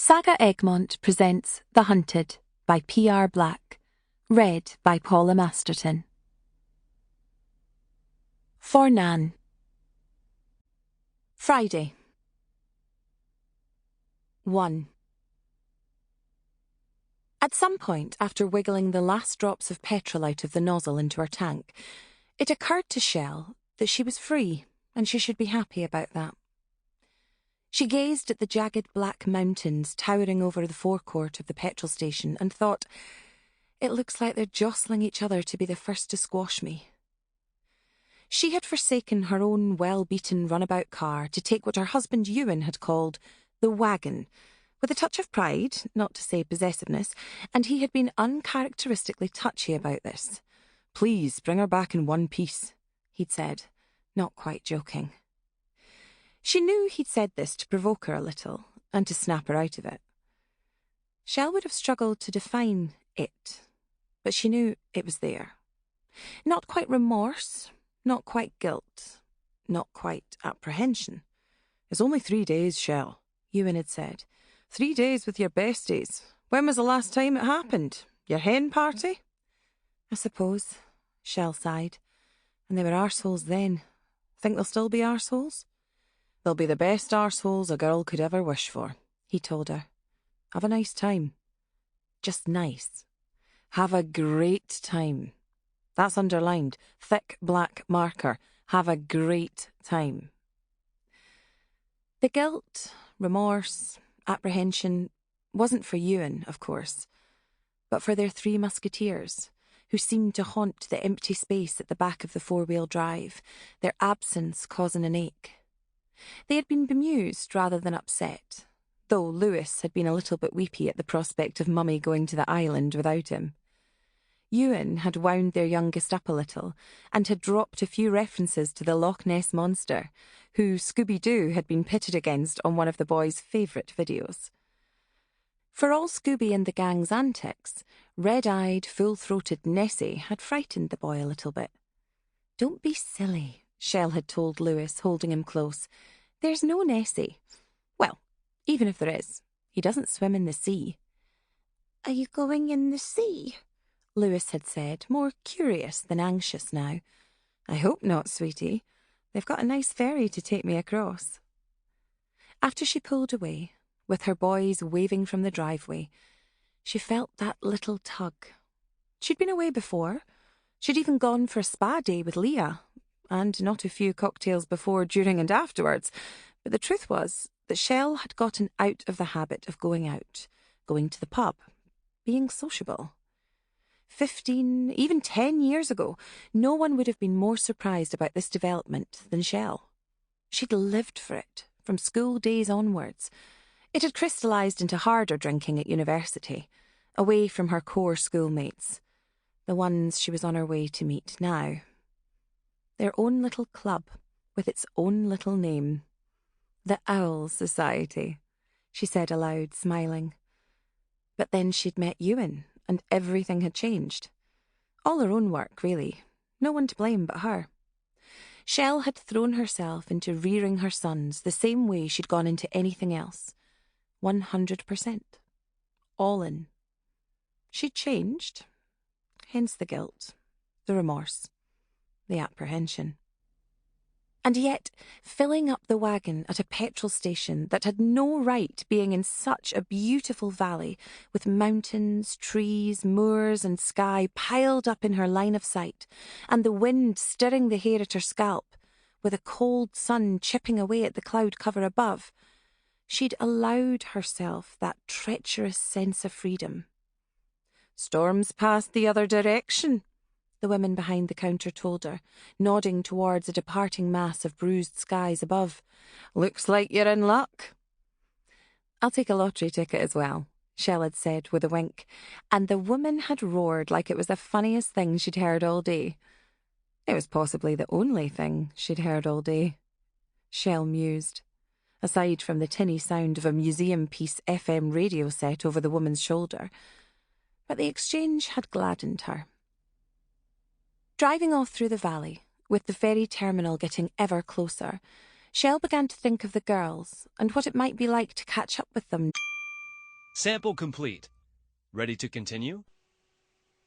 SAGA Egmont presents The Hunted by P.R. Black, read by Paula Masterton. For Nan. Friday. 1. At some point, after wiggling the last drops of petrol out of the nozzle into her tank, it occurred to Shell that she was free and she should be happy about that. She gazed at the jagged black mountains towering over the forecourt of the petrol station and thought, "It looks like they're jostling each other to be the first to squash me." She had forsaken her own well-beaten runabout car to take what her husband Ewan had called the wagon, with a touch of pride, not to say possessiveness, and he had been uncharacteristically touchy about this. "Please bring her back in one piece," he'd said, not quite joking. She knew he'd said this to provoke her a little, and to snap her out of it. Shell would have struggled to define it, but she knew it was there. Not quite remorse, not quite guilt, not quite apprehension. "It's only 3 days, Shell," Ewan had said. 3 days with your besties. When was the last time it happened? Your hen party?" "I suppose," Shell sighed. "And they were arseholes then. Think they'll still be arseholes?" "They'll be the best arseholes a girl could ever wish for," he told her. "Have a nice time." Just nice. Have a great time. That's underlined. Thick black marker. Have a great time. The guilt, remorse, apprehension wasn't for Ewan, of course, but for their 3 musketeers, who seemed to haunt the empty space at the back of the 4-wheel drive, their absence causing an ache. They had been bemused rather than upset, though Lewis had been a little bit weepy at the prospect of Mummy going to the island without him. Ewan had wound their youngest up a little, and had dropped a few references to the Loch Ness Monster, who Scooby-Doo had been pitted against on one of the boys' favourite videos. For all Scooby and the gang's antics, red-eyed, full-throated Nessie had frightened the boy a little bit. "Don't be silly," Shell had told Lewis, holding him close. "There's no Nessie. Well, even if there is, he doesn't swim in the sea." "Are you going in the sea?" Lewis had said, more curious than anxious now. "I hope not, sweetie. They've got a nice ferry to take me across." After she pulled away, with her boys waving from the driveway, she felt that little tug. She'd been away before. She'd even gone for a spa day with Leah, and not a few cocktails before, during and afterwards. But the truth was that Shell had gotten out of the habit of going out, going to the pub, being sociable. 15, even 10 years ago, no one would have been more surprised about this development than Shell. She'd lived for it, from school days onwards. It had crystallised into harder drinking at university, away from her core schoolmates, the ones she was on her way to meet now. Their own little club, with its own little name. The Owl Society, she said aloud, smiling. But then she'd met Ewan, and everything had changed. All her own work, really. No one to blame but her. Shell had thrown herself into rearing her sons the same way she'd gone into anything else. 100%. All in. She'd changed. Hence the guilt, the remorse, the apprehension. And yet, filling up the wagon at a petrol station that had no right being in such a beautiful valley, with mountains, trees, moors and sky piled up in her line of sight, and the wind stirring the hair at her scalp, with a cold sun chipping away at the cloud cover above, she'd allowed herself that treacherous sense of freedom. "Storms past the other direction," the women behind the counter told her, nodding towards a departing mass of bruised skies above. "Looks like you're in luck." "I'll take a lottery ticket as well," Shell had said with a wink, and the woman had roared like it was the funniest thing she'd heard all day. It was possibly the only thing she'd heard all day. Shell mused, aside from the tinny sound of a museum-piece FM radio set over the woman's shoulder. But the exchange had gladdened her. Driving off through the valley, with the ferry terminal getting ever closer, Shell began to think of the girls and what it might be like to catch up with them. Sample complete. Ready to continue?